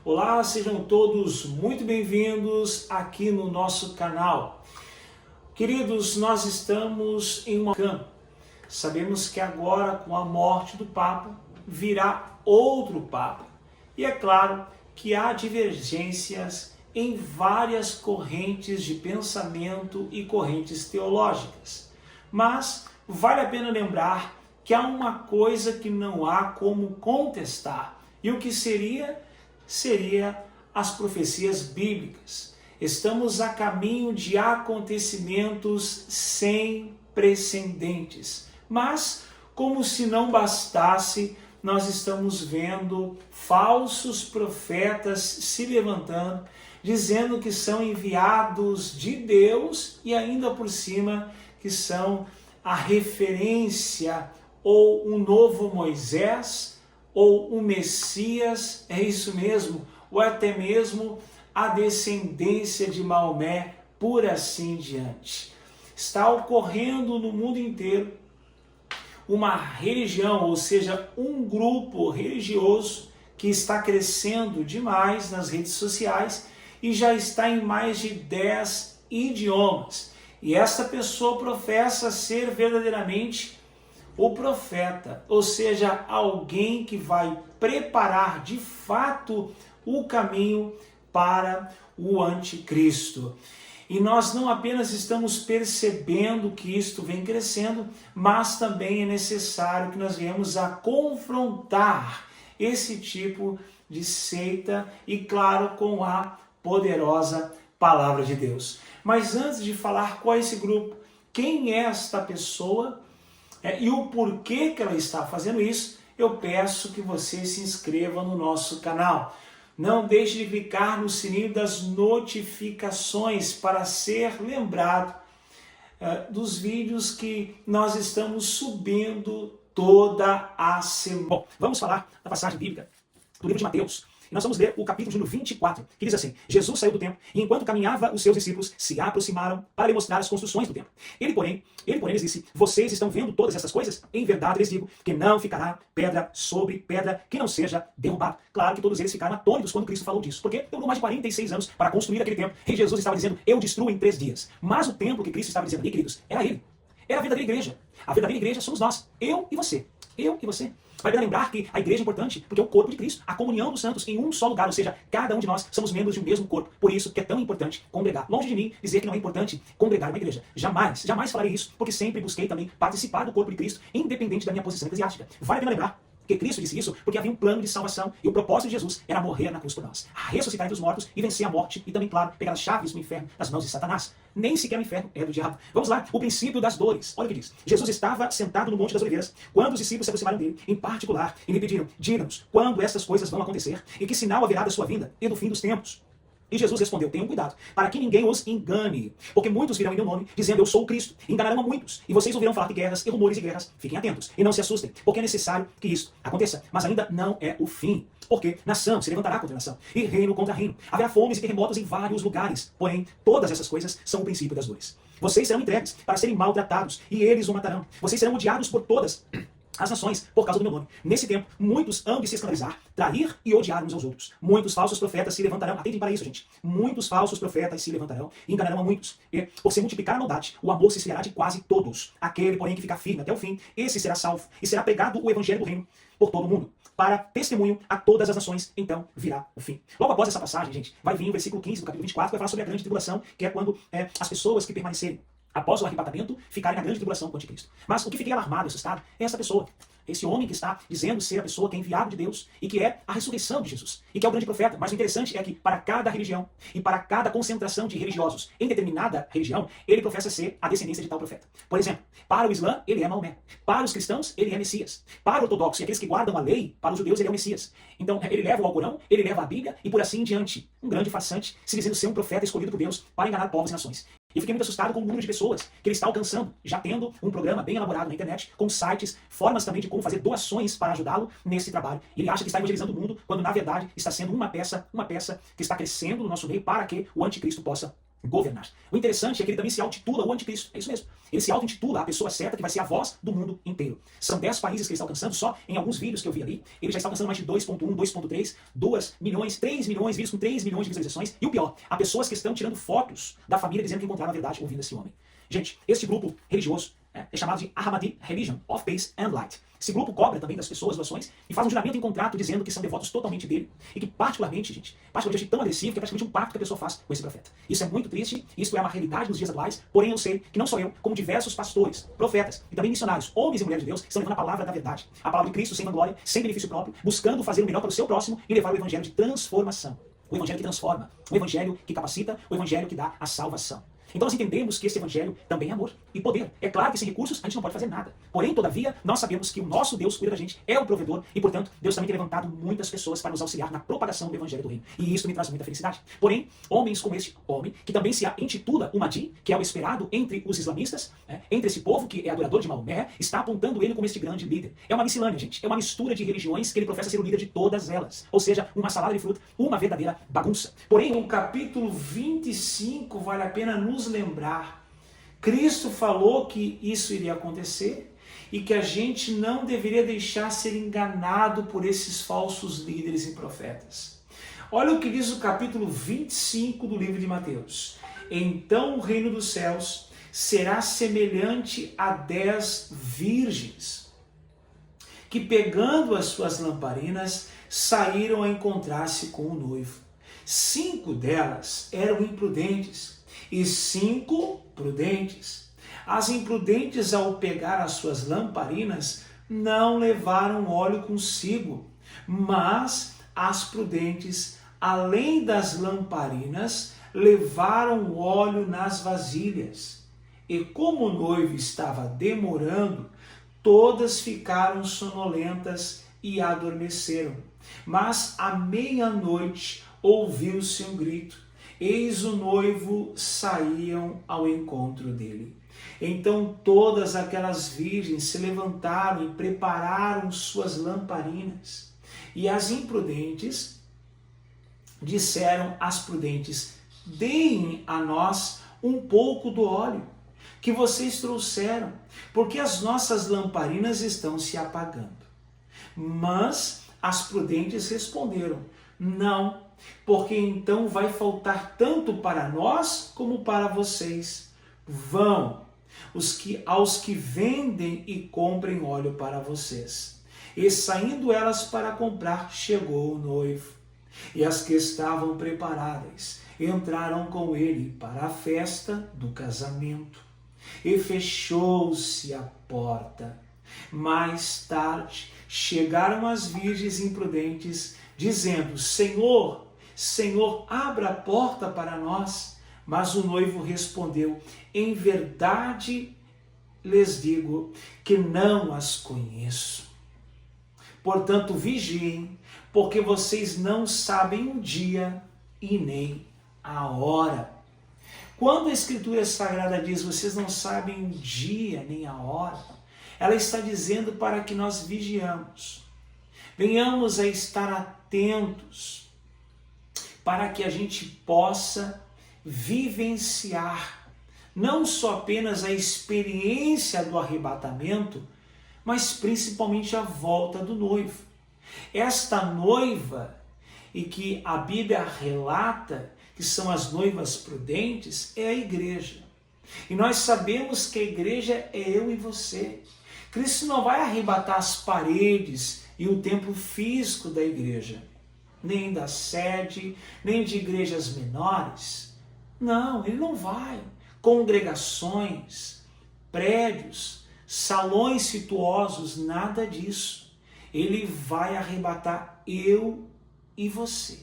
Olá, sejam todos muito bem-vindos aqui no nosso canal. Queridos, nós estamos em uma campo. Sabemos que agora, com a morte do Papa, virá outro Papa. E é claro que há divergências em várias correntes de pensamento e correntes teológicas. Mas vale a pena lembrar que há uma coisa que não há como contestar. E o que seria as profecias bíblicas. Estamos a caminho de acontecimentos sem precedentes. Mas, como se não bastasse, nós estamos vendo falsos profetas se levantando, dizendo que são enviados de Deus e ainda por cima que são a referência ou um novo Moisés, ou o Messias, é isso mesmo, ou até mesmo a descendência de Maomé, por assim diante. Está ocorrendo no mundo inteiro uma religião, ou seja, um grupo religioso que está crescendo demais nas redes sociais e já está em mais de 10 idiomas. E esta pessoa professa ser verdadeiramente o profeta, ou seja, alguém que vai preparar de fato o caminho para o anticristo. E nós não apenas estamos percebendo que isto vem crescendo, mas também é necessário que nós venhamos a confrontar esse tipo de seita e, claro, com a poderosa palavra de Deus. Mas antes de falar qual é esse grupo, quem é esta pessoa, e o porquê que ela está fazendo isso, eu peço que você se inscreva no nosso canal. Não deixe de clicar no sininho das notificações para ser lembrado dos vídeos que nós estamos subindo toda a semana. Bom, vamos falar da passagem bíblica do livro de Mateus. E nós vamos ler o capítulo número 24, que diz assim: Jesus saiu do templo, e enquanto caminhava, os seus discípulos se aproximaram para lhe mostrar as construções do templo. Ele, porém, lhes disse: vocês estão vendo todas essas coisas? Em verdade lhes digo que não ficará pedra sobre pedra que não seja derrubada. Claro que todos eles ficaram atônitos quando Cristo falou disso, porque demorou mais de 46 anos para construir aquele templo, e Jesus estava dizendo: eu destruo em 3 dias. Mas o templo que Cristo estava dizendo ali, queridos, era ele. Era a verdadeira igreja. A verdadeira igreja somos nós, eu e você. Eu e você. Vale lembrar que a igreja é importante porque é o corpo de Cristo, a comunhão dos santos em um só lugar, ou seja, cada um de nós somos membros de um mesmo corpo. Por isso que é tão importante congregar. Longe de mim dizer que não é importante congregar uma igreja. Jamais, jamais falarei isso, porque sempre busquei também participar do corpo de Cristo, independente da minha posição eclesiástica. Vale a pena lembrar que Cristo disse isso porque havia um plano de salvação e o propósito de Jesus era morrer na cruz por nós, ressuscitar entre os mortos e vencer a morte e também, claro, pegar as chaves do inferno das mãos de Satanás. Nem sequer o inferno é do diabo. Vamos lá, o princípio das dores. Olha o que diz. Jesus estava sentado no Monte das Oliveiras quando os discípulos se aproximaram dele, em particular, e lhe pediram: diga-nos quando essas coisas vão acontecer e que sinal haverá da sua vinda e do fim dos tempos. E Jesus respondeu: tenham cuidado, para que ninguém os engane, porque muitos virão em meu nome, dizendo: eu sou o Cristo, e enganarão a muitos, e vocês ouvirão falar de guerras e rumores de guerras. Fiquem atentos, e não se assustem, porque é necessário que isso aconteça, mas ainda não é o fim. Porque nação se levantará contra nação, e reino contra reino. Haverá fomes e terremotos em vários lugares, porém, todas essas coisas são o princípio das dores. Vocês serão entregues para serem maltratados, e eles o matarão. Vocês serão odiados por todas as nações por causa do meu nome. Nesse tempo, muitos hão de se escandalizar, trair e odiar uns aos outros. Muitos falsos profetas se levantarão. Atentem para isso, gente. Muitos falsos profetas se levantarão e enganarão a muitos. E, por se multiplicar a maldade, o amor se esfriará de quase todos. Aquele, porém, que ficar firme até o fim, esse será salvo. E será pregado o evangelho do reino por todo o mundo, para testemunho a todas as nações. Então virá o fim. Logo após essa passagem, gente, vai vir o versículo 15 do capítulo 24, que vai falar sobre a grande tribulação, que é quando as pessoas que permanecerem após o arrebatamento ficarem na grande tribulação com o anticristo. Mas o que fiquei alarmado, assustado, é essa pessoa. Esse homem que está dizendo ser a pessoa que é enviado de Deus e que é a ressurreição de Jesus e que é o grande profeta. Mas o interessante é que para cada religião e para cada concentração de religiosos em determinada religião, ele professa ser a descendência de tal profeta. Por exemplo, para o Islã, ele é Maomé. Para os cristãos, ele é Messias. Para o ortodoxo e aqueles que guardam a lei, para os judeus, ele é o Messias. Então, ele leva o Alcorão, ele leva a Bíblia e por assim em diante. Um grande farsante se dizendo ser um profeta escolhido por Deus para enganar povos e nações. E eu fiquei muito assustado com o número de pessoas que ele está alcançando, já tendo um programa bem elaborado na internet, com sites, formas também de como fazer doações para ajudá-lo nesse trabalho. E ele acha que está evangelizando o mundo, quando na verdade está sendo uma peça que está crescendo no nosso meio para que o anticristo possa governar. O interessante é que ele também se auto-intitula o anticristo. É isso mesmo. Ele se auto-intitula a pessoa certa que vai ser a voz do mundo inteiro. São 10 países que ele está alcançando, só em alguns vídeos que eu vi ali. Ele já está alcançando mais de 2.1, 2.3, 2 milhões, 3 milhões, vídeos com 3 milhões de visualizações. E o pior, há pessoas que estão tirando fotos da família dizendo que encontraram a verdade ouvindo esse homem. Gente, este grupo religioso é chamado de Ahmadi Religion of Peace and Light. Esse grupo cobra também das pessoas doações e faz um juramento em contrato dizendo que são devotos totalmente dele e que particularmente, gente, eu achei tão agressivo que é praticamente um pacto que a pessoa faz com esse profeta. Isso é muito triste, isso é uma realidade nos dias atuais, porém eu sei que não só eu, como diversos pastores, profetas e também missionários, homens e mulheres de Deus, estão levando a palavra da verdade, a palavra de Cristo sem vanglória, sem benefício próprio, buscando fazer o melhor para o seu próximo e levar o evangelho de transformação. O evangelho que transforma, o evangelho que capacita, o evangelho que dá a salvação. Então nós entendemos que esse evangelho também é amor e poder. É claro que sem recursos a gente não pode fazer nada. Porém, todavia, nós sabemos que o nosso Deus cuida da gente, é o provedor e, portanto, Deus também tem levantado muitas pessoas para nos auxiliar na propagação do evangelho do reino. E isso me traz muita felicidade. Porém, homens como este homem, que também se intitula o Mahdi, que é o esperado entre os islamistas, entre esse povo que é adorador de Maomé, está apontando ele como este grande líder. É uma miscelânea, gente. É uma mistura de religiões que ele professa ser o líder de todas elas. Ou seja, uma salada de fruta, uma verdadeira bagunça. Porém, no capítulo 25, vale a pena nos lembrar, Cristo falou que isso iria acontecer e que a gente não deveria deixar ser enganado por esses falsos líderes e profetas. Olha o que diz o capítulo 25 do livro de Mateus. Então o reino dos céus será semelhante a 10 virgens que, pegando as suas lamparinas, saíram a encontrar-se com o noivo. 5 delas eram imprudentes e 5 prudentes. As imprudentes, ao pegar as suas lamparinas, não levaram óleo consigo, mas as prudentes, além das lamparinas, levaram óleo nas vasilhas. E como o noivo estava demorando, todas ficaram sonolentas e adormeceram. Mas à meia-noite ouviu-se um grito. Eis o noivo, saíam ao encontro dele. Então todas aquelas virgens se levantaram e prepararam suas lamparinas. E as imprudentes disseram às prudentes: deem a nós um pouco do óleo que vocês trouxeram, porque as nossas lamparinas estão se apagando. Mas as prudentes responderam: não, porque então vai faltar tanto para nós como para vocês. Vão, aos que vendem e comprem óleo para vocês. E saindo elas para comprar, chegou o noivo. E as que estavam preparadas entraram com ele para a festa do casamento. E fechou-se a porta. Mais tarde chegaram as virgens imprudentes, dizendo: Senhor, Senhor, abra a porta para nós. Mas o noivo respondeu: em verdade lhes digo que não as conheço. Portanto, vigiem, porque vocês não sabem o dia e nem a hora. Quando a Escritura Sagrada diz vocês não sabem o dia nem a hora, ela está dizendo para que nós vigiamos. Venhamos a estar atentos para que a gente possa vivenciar não só apenas a experiência do arrebatamento, mas principalmente a volta do noivo. Esta noiva, e que a Bíblia relata que são as noivas prudentes, é a igreja. E nós sabemos que a igreja é eu e você. Cristo não vai arrebatar as paredes e o templo físico da igreja, nem da sede, nem de igrejas menores. Não, ele não vai. Congregações, prédios, salões situosos, nada disso. Ele vai arrebatar eu e você.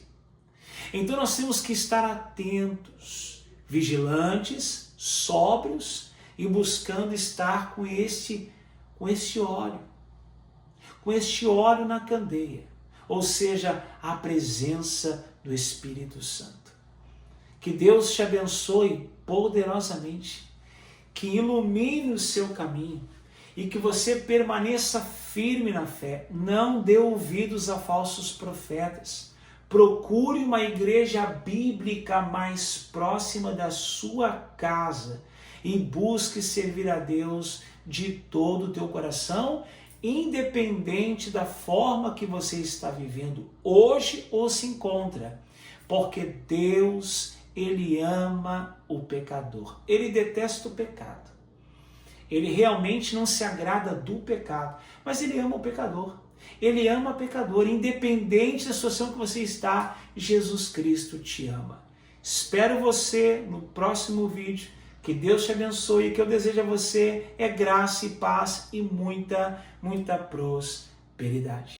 Então nós temos que estar atentos, vigilantes, sóbrios e buscando estar com este óleo na candeia, ou seja, a presença do Espírito Santo. Que Deus te abençoe poderosamente, que ilumine o seu caminho e que você permaneça firme na fé. Não dê ouvidos a falsos profetas, Procure uma igreja bíblica mais próxima da sua casa e busque servir a Deus de todo o teu coração, independente da forma que você está vivendo hoje ou se encontra. Porque Deus, Ele ama o pecador. Ele detesta o pecado. Ele realmente não se agrada do pecado, mas Ele ama o pecador. Ele ama o pecador, independente da situação que você está, Jesus Cristo te ama. Espero você no próximo vídeo. Que Deus te abençoe e que eu desejo a você é graça e paz e muita prosperidade.